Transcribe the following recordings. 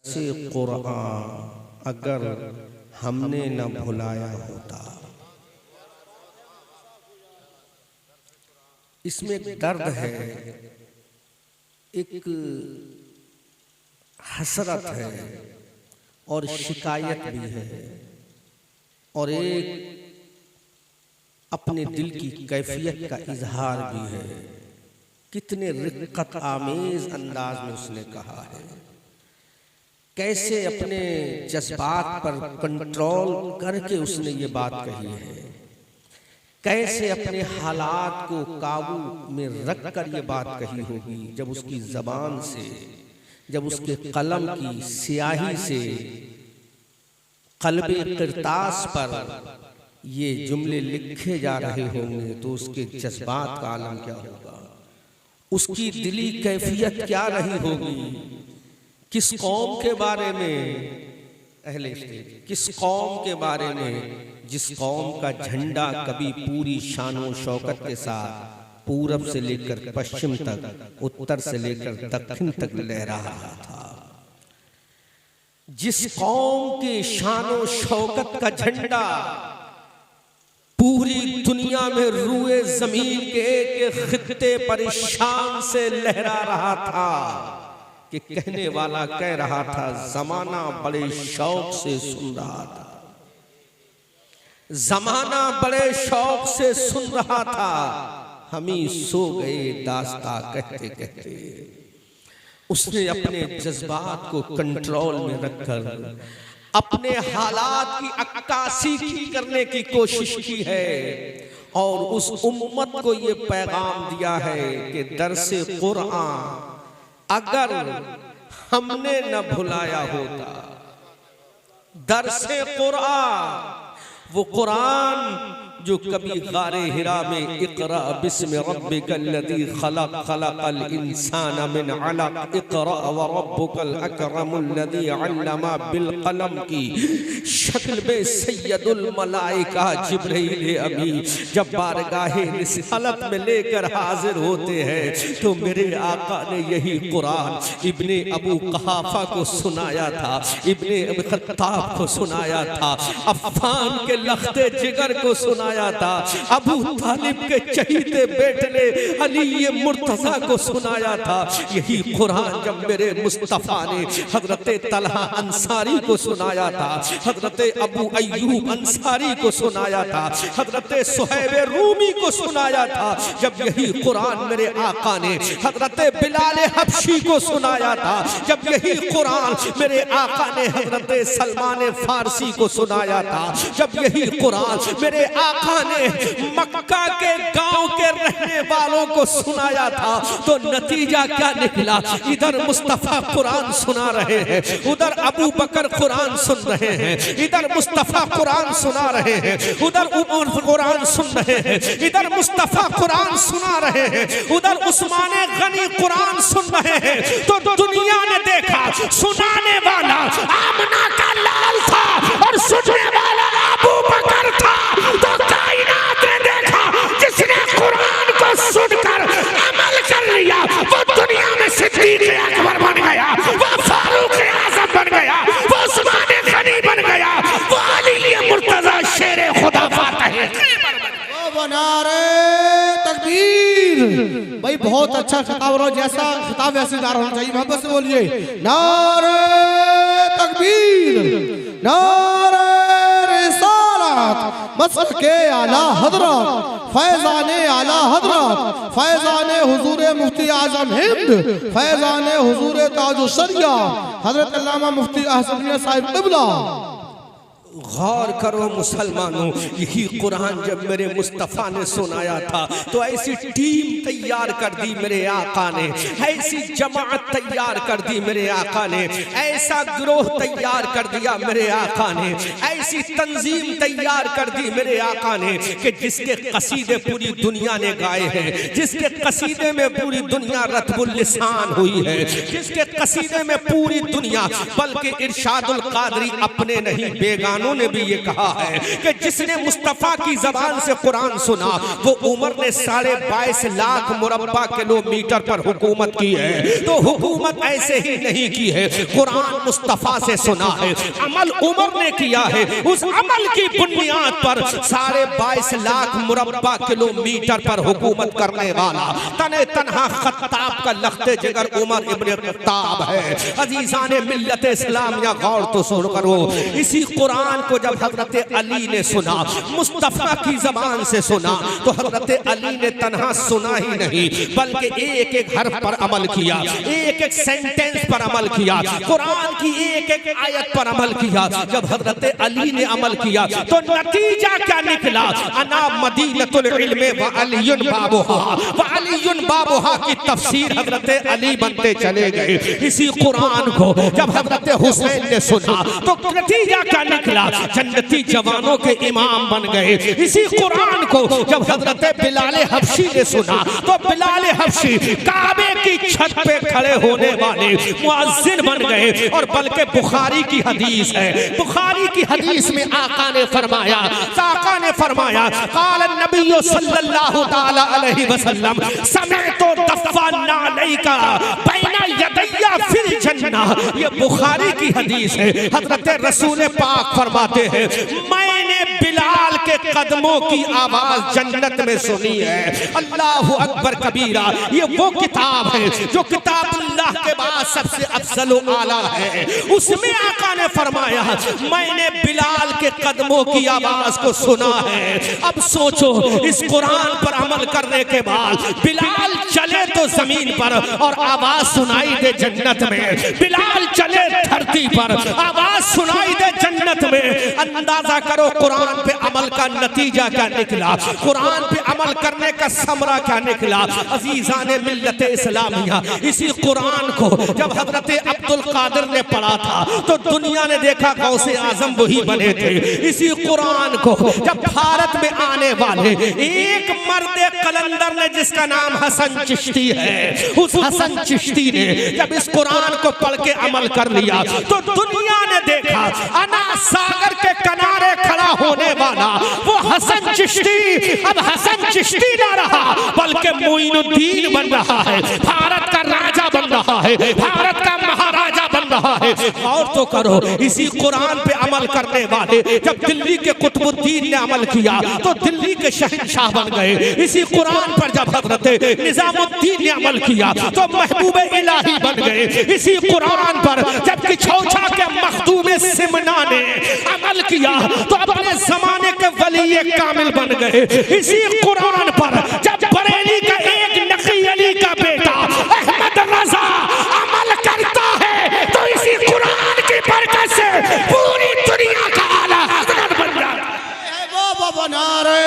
से कुरान अगर हमने न भुलाया होता। इसमें एक दर्द है, एक हसरत है और शिकायत भी है और एक अपने दिल की कैफियत का इजहार भी है। कितने रिक्कत आमेज अंदाज में उसने कहा है, कैसे अपने जज्बात पर कंट्रोल करके उसने ये बात कही है, कैसे अपने हालात को काबू में रख कर ये बात कही होगी जब उसकी ज़बान से, जब उसके कलम की स्याही से कल्बे किरतास पर ये जुमले लिखे जा रहे होंगे तो उसके जज्बात का आलम क्या होगा, उसकी दिली कैफियत क्या रही होगी। किस कौम के बारे में, अहले स्टेज, किस कौम के बारे में जिस कौम का झंडा कभी पूरी शानो शौकत के साथ पूरब से लेकर पश्चिम तक, उत्तर से लेकर दक्षिण तक लहरा रहा था। जिस कौम के शानो शौकत का झंडा पूरी दुनिया में रूए जमीन के एक खित्ते परेशान से लहरा रहा था कि कहने वाला कह रहा था जमाना बड़े शौक से सुन रहा था, जमाना बड़े शौक से सुन रहा था, हम ही सो गए दास्ता कहते कहते। उसने अपने जज्बात को कंट्रोल में रखकर अपने हालात की अक्कासी करने की कोशिश की है और उस उम्मत को ये पैगाम दिया है कि दरसे कुरान अगर हमने न भुलाया होता, दरसे कुरान वो कुरान जो कभी गारे हिरा में इक़रा बिस्मि रब्बिकल्लज़ी खलक़ खलक़ल इंसाना मिन अलक़ इक़रा व रब्बुकल अकरमुल्लज़ी अल्लमा बिल क़लम की शक्ल में सैयदुल मलाइका जिब्रील अमी जब बारगाहे रिसालत में लेकर हाजिर होते हैं तो मेरे आका ने यही कुरान इब्ने अबू क़हाफ़ा को सुनाया था, इब्ने अबी ख़त्ताब को सुनाया था, अफ़ान के लख्ते जिगर को सुनाया था, अबू तालिब के चहीते बेटले अली मुर्तज़ा को सुनाया था। यही कुरान जब मेरे मुस्तफ़ा ने हजरत तलहा अंसारी को सुनाया था, हजरत अबू अय्यूब अंसारी को सुनाया था, हजरत सुहैब रूमी को सुनाया था, जब यही कुरान मेरे आका ने हजरत बिलाल हबशी को सुनाया था, जब यही कुरान मेरे आका ने हजरत सलमान फारसी को सुनाया था, जब यही कुरान मेरे आका ने मक्का के गांव के रहने वालों को सुनाया था, तो नतीजा क्या निकला। इधर मुस्तफा कुरान सुना रहे हैं, उधर अबू बकर कुरान सुन रहे हैं, इधर मुस्तफा कुरान सुना रहे हैं, उधर उमर कुरान सुन रहे हैं, इधर मुस्तफा कुरान सुना रहे हैं, उधर उस्मान गनी कुरान सुन रहे हैं। तो दुनिया ने देखा सुनाने वाला आमना का लाल था और सुनने वाला अबू बकर था। तो कायनात ने देखा जिसने कुरान को सुनकर अमल कर लिया वो दुनिया में सिद्दीक़ अकबर बन गया, वो फारूक आज़म बन गया, वो उस्मान गनी बन गया, वो अली मुर्तज़ा शेर खुदा फातह नारे तकबीर। भाई बहुत अच्छा खिताब हो, जैसा खिताब वैसे गा होना चाहिए। मोहब्बत से बोलिए नारे तकबीर, नारे रिसालत, मसलके आला हजरत, फैज़ाने आला हजरत, फैज़ाने हुजूर मुफ्ती आज़म हिंद, फैज़ाने हुजूर ताजुश शरिया हजरत अल्लामा मुफ्ती अहसन साहिब क़िबला। गौर करो मुसलमानों, यही कुरान जब मेरे मुस्तफ़ा ने सुनाया था तो ऐसी टीम तैयार कर दी मेरे आका ने, ऐसी जमात तैयार कर दी मेरे आका ने, ऐसा गिरोह तैयार कर दिया मेरे आका ने, ऐसी तंजीम तैयार कर दी मेरे आका ने कि जिसके कसीदे पूरी दुनिया ने गाए हैं, जिसके कसीदे में पूरी दुनिया रत्बुल लिसान हुई है, जिसके कसीदे में पूरी दुनिया बल्कि इरशादुल कादरी अपने नहीं बेगान इमामों ने भी ये कहा है कि जिसने मुस्तफ़ा की जबान से कुरान सुना वो उमर ने 22.5 लाख मुरब्बा किलोमीटर पर हुकूमत की है। तो हुकूमत ऐसे ही नहीं की है, कुरान मुस्तफ़ा से सुना है, अमल उमर ने किया है। उस अमल की बुनियाद पर 22.5 लाख मुरब्बा किलोमीटर पर हुकूमत करने वाला तने तन्हा खत्ताब का लख्ते जिगर उमर इब्न खत्ताब है। अजीज़ाने मिल्लत इस्लाम या गौर तो सुन करो, इसी कुरान को जब हजरत अली ने सुना, मुस्तफ़ा की जबान से सुना, तो हजरत अली ने तन्हा सुना ही नहीं बल्कि एक एक हर्फ पर अमल किया, एक एक सेंटेंस पर अमल किया, कुरान की एक एक आयत पर अमल किया। जब हजरत अली ने अमल किया तो नतीजा क्या निकला? अना मदीनतुल इल्म व अलीयुन बाबुहा, व अलीयुन बाबुहा की तफसीर हजरत अली बनते चले गए। इसी कुरान को जब हजरत हुसैन ने सुना तो नतीजा क्या निकला? जन्नती जवानों के इमाम बन गए। इसी कुरान को जब हजरत बिलाल हबशी ने सुना तो बिलाल हबशी काबे की छत पे खड़े होने वाले मुअज्जिन बन गए। और बल्कि बुखारी की हदीस है, बुखारी की हदीस में आका ने फरमाया क़ाल नबी सल्लल्लाहु तआला अलैहि वसल्लम समिअतु दफ़्फ़ाना अलैका बैना यदैया फिल जन्नह। ये बुखारी की हदीस है। हजरत रसूल पाक फरमाते हैं मैंने बिलाल के कदमों की आवाज जन्नत में सुनी है। अल्लाहु अकबर कबीरा। ये वो किताब है जो किताबुल्लाह के बाद सबसे अफजल व आला है। उसमें आका ने फरमाया मैंने बिलाल के कदमों की आवाज को सुना है। अब सोचो इस कुरान पर अमल करने के बाद बिलाल चले तो जमीन पर और आवाज सुनाई दे जन्नत में, बिलाल चले धरती पर आवाज सुनाई दे जन्नत में। अंदाजा करो कुरान पे अमल का नतीजा क्या निकला, कुरान पे अमल करने का समरा क्या निकला। अजीज़ाने मिल्लत इस्लामिया, इसी कुरान को जब हजरत अब्दुल कादिर ने पढ़ा था तो दुनिया ने देखा गौसे आजम वही बने थे। इसी कुरान को जब भारत में आने वाले एक मर्द कलंदर ने जिसका नाम हसन चिश्ती है, उस हसन चिश्ती ने जब इस कुरान को पढ़ के अमल कर लिया तो दुनिया ने देखा अना सागर के किनारे खड़ा होने वाला वो हसन चिश्ती अब हसन चिश्ती ना रहा बल्कि मोइनुद्दीन बन रहा है, भारत का राजा बन रहा है, भारत का महाराजा बन रहा है। और तो करो इसी कुरान पे अमल करने वाले जब दिल्ली के कुतुबुद्दीन ने अमल किया तो दिल्ली के शहंशाह बन गए। इसी कुरान पर जब हजरत निजामुद्दीन ने अमल किया तो महबूब इलाही बन गए। इसी कुरान पर जब किछौछा के मखदूम सिमना ने अमल किया तो अपने जमाने के वली कामिल बन गए। इसी कुरान पर जब बरेली का एक नकी अली का बेटा अहमद रजा अमल करता है तो इसी कुरान की बरकत से पूरी दुनिया का आला हज़रत बन जाता है। वो बाबा नारे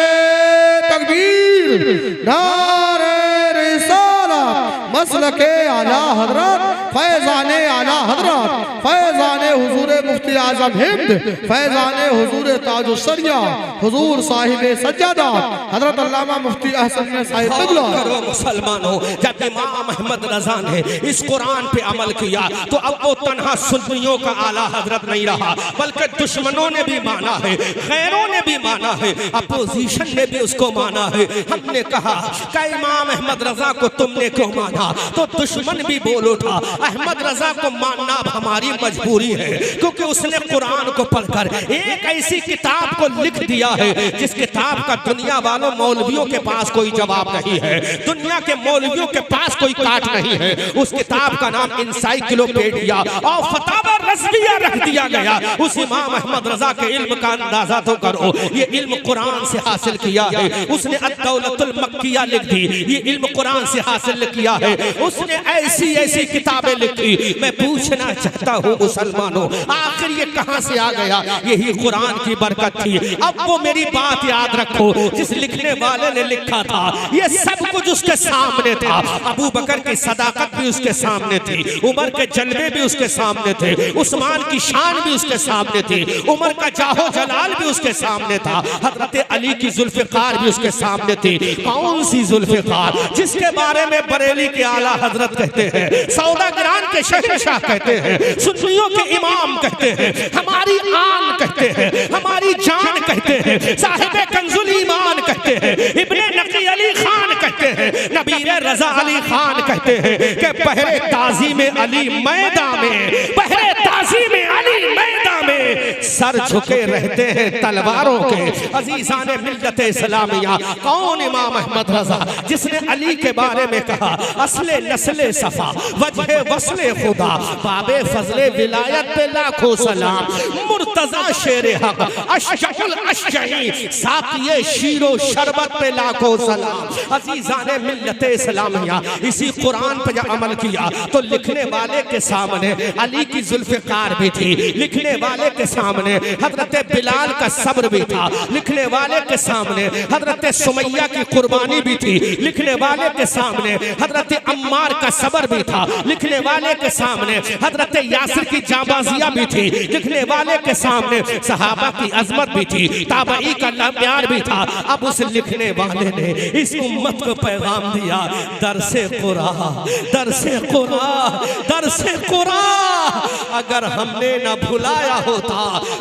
तकबीर, नारे रिसालत, मसलके आला हजरत, फैज़ाने आला हजरत, फैज़ाने हुजूर मुफ्ती आज़म हिंद, फैज़ाने हुजूर ताजुस्सरिया, हुजूर साहिब सज्जादा हजरत अल्लामा मुफ्ती अहसन साहिब क़िबला। करो मुसलमानों, जब इमाम अहमद रजा ने इस कुरान पे अमल किया तो अब वो तन्हा सुन्नियों का आला हजरत नहीं रहा बल्कि दुश्मनों ने भी माना है, गैरों ने भी माना है, अपोजिशन ने भी उसको माना है। हमने कहा कि इमाम अहमद रजा को तुमने क्यों माना? तो दुश्मन भी बोल उठा अहमद रजा को मानना हमारी मजबूरी है क्योंकि उसने कुरान को पढ़कर एक ऐसी किताब को लिख दिया है जिस किताब का दुनिया वालों मौलवियों के पास कोई जवाब नहीं है, दुनिया के मौलवियों के पास कोई काट नहीं है। उस किताब का नाम इंसाइक्लोपीडिया और फतावा रज़विया रख दिया गया। उस इमाम अहमद रजा के इल्म का अंदाजा तो करो, ये इल्म कुरान से हासिल किया है। उसने अद-दौलतुल मक्किया लिख दी, ये इल्म कुरान से हासिल किया है। उसने ऐसी ऐसी किताबें लिखी। मैं पूछना चाहता हूँ मुसलमानों, आखिर ये कहाँ से आ गया? यही कुरान की बरकत थी। अब वो मेरी बात याद रखो, जिस लिखने वाले ने लिखा था ये सब कुछ उसके सामने था। अबू बकर की सदाकत भी उसके सामने थी, उमर के जलवे भी उसके सामने थे, उस्मान की शान भी उसके सामने थी, उमर का जाहो जलाल भी उसके सामने था, हजरत अली की जुल्फ़िकार भी उसके सामने थी। कौन सी जुल्फ़िकार? जिसके बारे में बरेली के आला हजरत कहते हैं, सौदागरान के शहंशाह कहते हैं, सुन्नियों के इमाम कहते हैं, हमारे हमारी आन कहते हैं, हमारी जान कहते हैं, साहिब कंजुल ईमान कहते हैं, इब्ने नकी अली खान कहते हैं, नबीर रजा अली खान कहते हैं कि पहरे ताजी में अली मैदान में, पहरे ताजी में अली मैदान में सर झुके रहते हैं तलवारों के। अजीजान मिल्लत इस्लामिया, कौन इमाम अहमद रजा जिसने अली के बारे में कहा असले नस्ले सफा वजह वस्ले खुदा बाबे फजले विलायत पे लाखों सलाम, मुर्तजा शेर हक अशजउल अशजई साकिए शीरो शरबत पे लाखों सलाम। अजीजान मिल्लत इस्लामिया, इसी कुरान पे जब अमल किया तो लिखने वाले के सामने अली की जुल्फ़िकार भी थी, लिखने वाले के सामने हजरत बिलाल का सब्र भी था, लिखने वाले के सामने हजरत सुमैया की कुर्बानी भी थी, लिखने वाले के सामने हजरत अम्मार का सब्र भी था, लिखने वाले के सामने हजरत यासिर की जाबाजिया भी थी, लिखने वाले के सामने सहाबा की अजमत भी थी, ताबई का प्यार भी था। अब उस लिखने वाले ने इस उम्मत को पैगाम दिया, दरसे कुरान, दरसे कुरान, दरसे कुरान। अगर हमने न भुलाया होता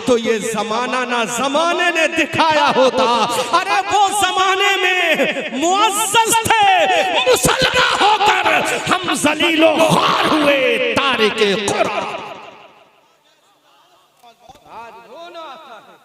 तो ये जमाना ना जमाने ने दिखाया होता। अरे वो जमाने में मुअज़्ज़ज़ थे, मुसलमान होकर हम ज़लीलो ख्वार हुए तारिके कुरान। आज रोना आता है,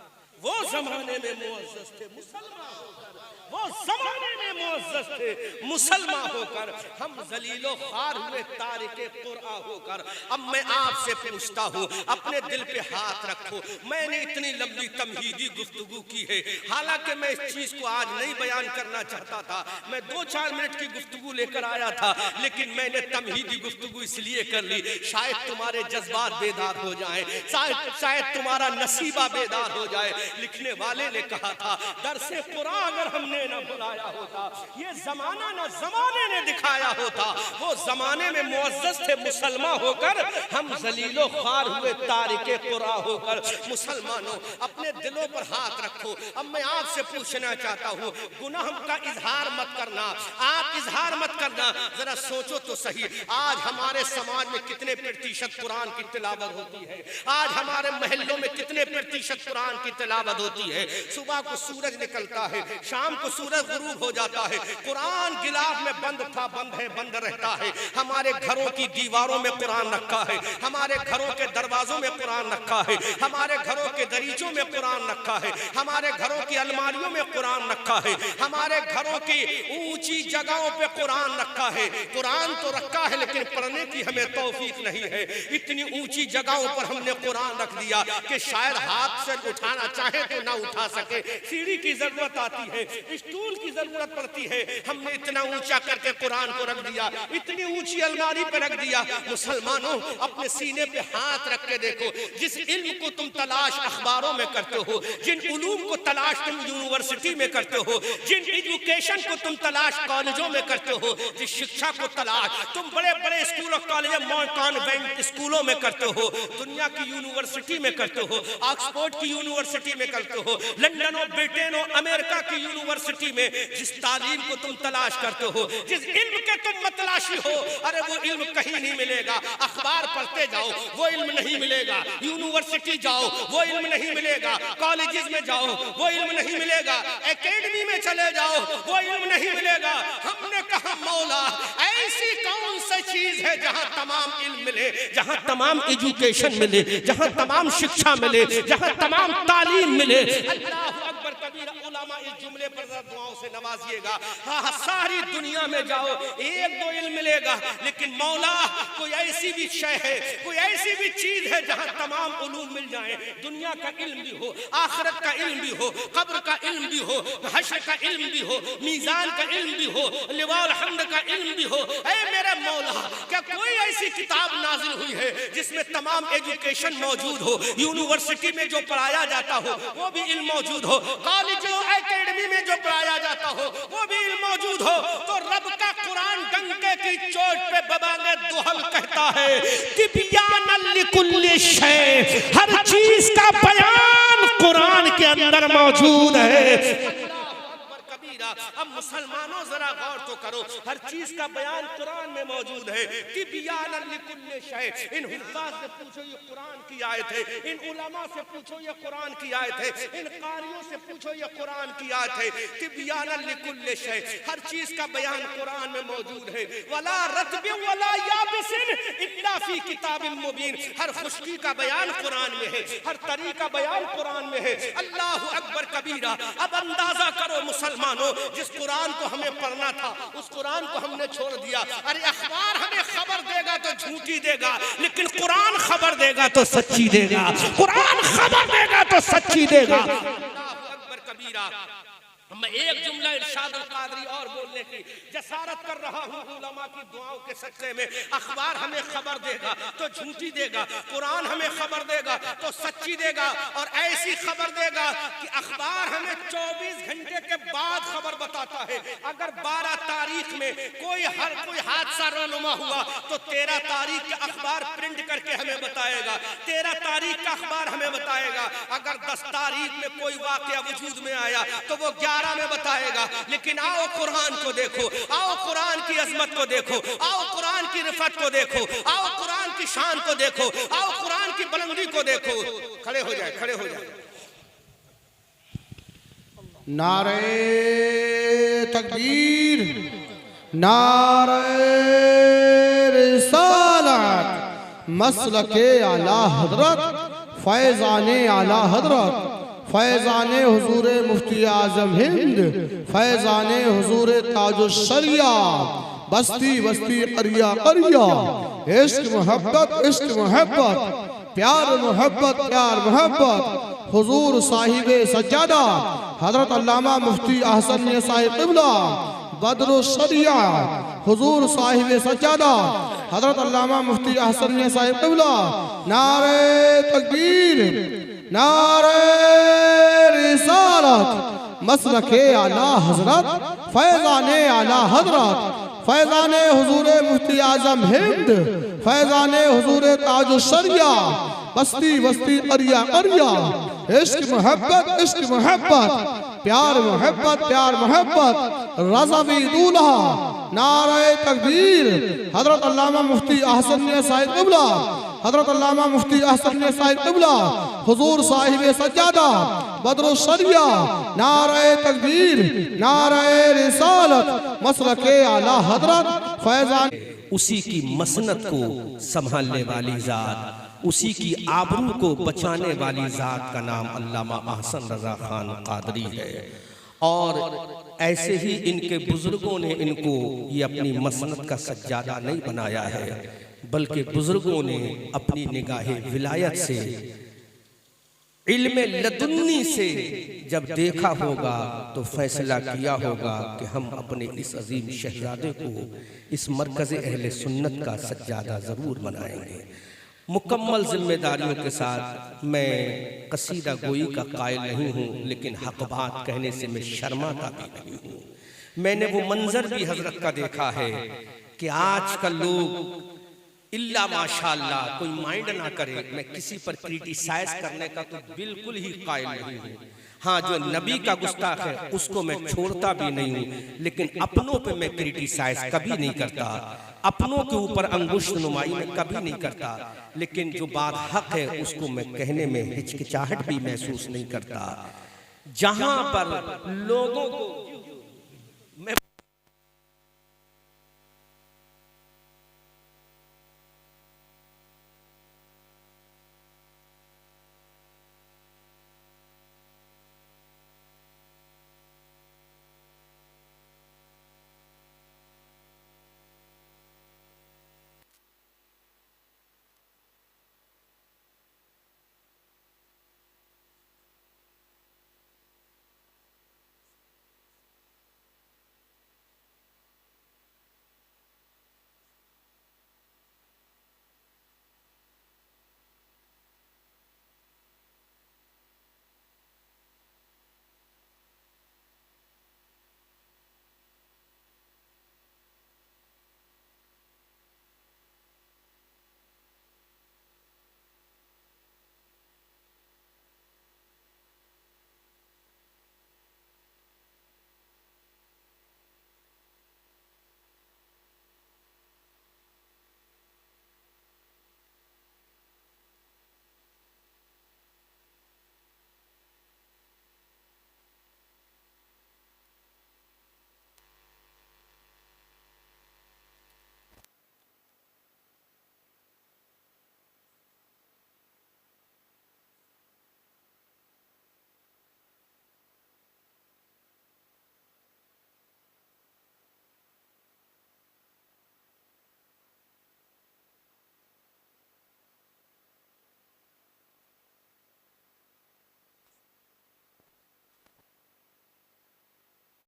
वो जमाने में मुअज़्ज़ज़ थे मुसलमान होकर, वो जमाने में मुअज़्ज़ज़ थे मुसलमान होकर हम ज़लीलो ख्वार हुए तारिके कुरान होकर। अब मैं आपसे पूछता हूँ, अपने दिल पे हाथ रखो। मैंने इतनी लंबी तमहीदी गुफ्तगू की है, हालांकि मैं इस चीज को आज नहीं बयान करना चाहता था। मैं 2-4 मिनट की गुफ्तगू लेकर आया था, लेकिन मैंने तमहीदी गुफ्तगू इसलिए कर ली शायद तुम्हारे जज्बात बेदार हो जाएं, शायद तुम्हारा नसीबा बेदार हो जाए। लिखने वाले ने कहा था, दरसे कुरान अगर हमने न बुलाया होता, ये जमाना न जमाने ने दिखाया होता। वो जमाने में मुअज़्ज़ज़ थे मुसलमान होकर हम ज़लीलो ख्वार हुए तारिके कुरान होकर। मुसलमानों, अपने दिलों पर हाथ रखो। अब मैं आपसे पूछना चाहता हूँ, गुनाह का इजहार मत करना, आप इजहार मत करना। जरा सोचो तो सही, आज हमारे समाज में कितने प्रतिशत कुरान की तिलावत होती है? आज हमारे महल्लों में कितने प्रतिशत कुरान की तिलावत होती है? सुबह को सूरज निकलता है, शाम को सूरज गुरूब हो जाता है, कुरान गिलाफ में बंद था, बंद है, बंद रहता है। हमारे घरों की दीवारों में कुरान रखा है, हमारे घरों के दरवाजों में कुरान रखा है, हमारे घरों के दरीचों में कुरान रखा है, हमारे घरों की अलमारियों में कुरान रखा है, हमारे घरों की ऊंची जगहों पे कुरान रखा है। कुरान तो रखा है लेकिन पढ़ने की हमें तौफीक नहीं है। इतनी ऊंची जगहों पर हमने कुरान रख दिया कि शायद हाथ से उठाना चाहे तो ना उठा सके, सीढ़ी की जरूरत आती है, स्टूल की जरूरत पड़ती है। हमने इतना ऊंचा करके कुरान को रख दिया, इतनी ऊंची अलमारी पे रख दिया। मुसलमानों, अपने सीने पे हाथ रख के देखो, जिस इल्म को तुम तलाश अखबारों में करते हो, जिन उलूम को तलाश तुम यूनिवर्सिटी में करते हो, जिन एजुकेशन को तुम तलाश कॉलेजों में करते हो, जिस शिक्षा को तलाश तुम बड़े बड़े स्कूल और कॉलेज कॉन्वेंट स्कूलों में करते हो, दुनिया की यूनिवर्सिटी में करते हो, ऑक्सफोर्ड की यूनिवर्सिटी में करते हो, लंदन और ब्रिटेन और अमेरिका की यूनिवर्सिटी में जिस तालीम को तुम तलाश करते हो, जिस इल्म के तुम मतलाशी हो, अरे वो इल्म कहीं नहीं मिलेगा। अखबार पढ़ते जाओ, वो इल्म नहीं मिलेगा। यूनिवर्सिटी जाओ, वो इल्म नहीं मिलेगा। कॉलेजेस में जाओ, वो इल्म नहीं मिलेगा। एकेडमी में चले जाओ, वो इल्म नहीं मिलेगा। हमने कहा मौला, ऐसी कौन सी चीज है जहां तमाम इल्म मिले, जहां तमाम एजुकेशन मिले, जहां तमाम शिक्षा मिले, जहां तमाम तालीम मिले। अल्लाह अकबर कबीरा। उलमा इस जुमले पर दुआओं से नवाजिएगा। हाँ, सारी दुनिया में जाओ, 1-2 इल्म मिलेगा, लेकिन मौला कोई ऐसी भी शय है, कोई ऐसी भी चीज है जहां तमाम उलूम मिल जाए। दुनिया का इल्म भी हो, आखिरत का इल्म भी हो, कब्र का इल्म भी हो, हश्र का इल्म भी हो, मीजान का इल्म भी हो, लिवाउल हम्द का इल्म भी हो। ऐ मेरे मौला, क्या कोई ऐसी किताब नाजिल हुई है जिसमें तमाम एजुकेशन मौजूद हो? यूनिवर्सिटी में जो पढ़ाया जाता हो वो भी इल्म मौजूद हो, कॉलेजों एकेडमी में जो पढ़ाया जाता हो वो भी इल्म मौजूद हो। तो रब का कुरान डंके की चोट पे बबाने दुहल कहता है, तिब्यानन लिकुल्लि शै, हर चीज का बयान कुरान के अंदर मौजूद है। अब मुसलमानों जरा गौर तो करो, हर चीज का बयान कुरान में मौजूद है। तिबियानन लिकुल्लि शै, इन हुफ्फाज से पूछो ये कुरान की आयत है, इन उलमा से पूछो ये कुरान की आयत है, इन कारियों से पूछो ये कुरान की आयत है। तिबियानन लिकुल्लि शै, हर चीज का बयान कुरान में मौजूद है। वला रत्बिन वला याबिसिन इल्ला फी किताबिन मुबीन, हर खुश्की का बयान कुरान में है, हर तरी का बयान कुरान में है। अल्लाहु अकबर कबीरा। अब अंदाजा करो मुसलमानों, जिस कुरान को हमें पढ़ना था उस कुरान को हमने छोड़ दिया। अरे अखबार हमें खबर देगा तो झूठी देगा, लेकिन कुरान खबर देगा तो सच्ची देगा, कुरान खबर देगा तो सच्ची देगा। अल्लाहु अकबर कबीरा। मैं एक जुमला इरशाद अल कादरी और बोलने की जसारत कर रहा हूँ उलमा की दुआओं के सदक़े में। अखबार हमें खबर देगा तो झूठी देगा, कुरान हमें खबर देगा तो सच्ची देगा, और ऐसी खबर देगा कि अखबार हमें 24 घंटे के बाद खबर बताता है। अगर 12 तारीख में कोई हादसा रोनुमा हुआ तो 13 तारीख के अखबार प्रिंट करके हमें बताएगा, 13 तारीख का अखबार हमें बताएगा। अगर 10 तारीख में कोई वाक़या वजूद में आया तो वो 11 में बताएगा। लेकिन आओ कुरान को देखो, आओ कुरान की अजमत को देखो, आओ कुरान की रिफत को देखो, आओ कुरान की शान को देखो, आओ कुरान की बुलंदी को देखो। खड़े हो जाए, खड़े हो जाए। नारे तकबीर, नारे रिसालत, मसलके आला हजरत, फैज़ाने आला हजरत, फैज़ाने हुजूरे मुफ्ती आज़म हिंद, फैज़ाने हुजूरे ताजुश्शरिया, बस्ती बस्ती करिया करिया। इश्क मोहब्बत, इश्क मोहब्बत, प्यार मोहब्बत, प्यार मोहब्बत। हुजूर साहिबे सज्जादा हजरत अल्लामा मुफ्ती अहसन साहिब क़िबला बदरुश्शरिया, हुजूर साहिबे सज्जादा हजरत अल्लामा मुफ्ती अहसन साहिब क़िबला। नारे तकबीर, नारे रिसालत, मसलके आला हजरत, फैज़ाने आला हजरत, फैज़ाने हुजूरे मुफ्ती आज़म हिंद, फैज़ाने हुजूरे ताजुश्शरिया, बस्ती बस्ती करिया करिया। इश्क मोहब्बत, इश्क मोहब्बत, प्यार मोहब्बत, प्यार मोहब्बत। रज़वी दूल्हा। नारे तकबीर, हजरत अल्लामा मुफ्ती अहसन साहिब क़िबला, हजरत अल्लामा मुफ्ती अहसन साहिब क़िबला, हुजूर साहिब सज्जादा बदरुश्शरिया। नारे तकबीर, नारे रिसालत, मसलके आला हजरत, फैज़ान। उसी की मसनत को संभालने वाली जात, उसी की आबरू को बचाने वाली जात का नाम अल्लामा अहसन रज़ा खान कादरी है। और ऐसे ही इनके बुजुर्गों ने इनको ये अपनी मसनत का सज्जादा नहीं बनाया है, बल्कि बुजुर्गों ने अपनी निगाहे विलायत से, इल्मे लदुन्नी से जब देखा होगा तो फैसला किया होगा कि हम अपने इस अजीम शहजादे को इस मरकज़ अहले सुन्नत का सज्जादा ज़रूर बनाएंगे। मुकम्मल जिम्मेदारियों के साथ मैं कसीदा गोई का कायल नहीं हूँ, लेकिन हक़ बात कहने से मैं शर्माता भी नहीं हूँ। मैंने वो मंजर भी हजरत का देखा है कि आजकल लोग इल्ला माशाअल्लाह, कोई माइंड ना करे, मैं किसी पर क्रिटिसाइज करने का तो बिल्कुल ही कायल नहीं हूँ। हाँ, जो नबी का गुस्ताख है उसको मैं छोड़ता भी नहीं हूँ, लेकिन अपनों पे मैं क्रिटिसाइज कभी नहीं करता, अपनों के ऊपर अंगुष्ठ नुमाई मैं कभी नहीं करता। लेकिन जो बात हक है उसको मैं कहने में हिचकिचाहट भी महसूस नहीं करता। जहां पर लोगों को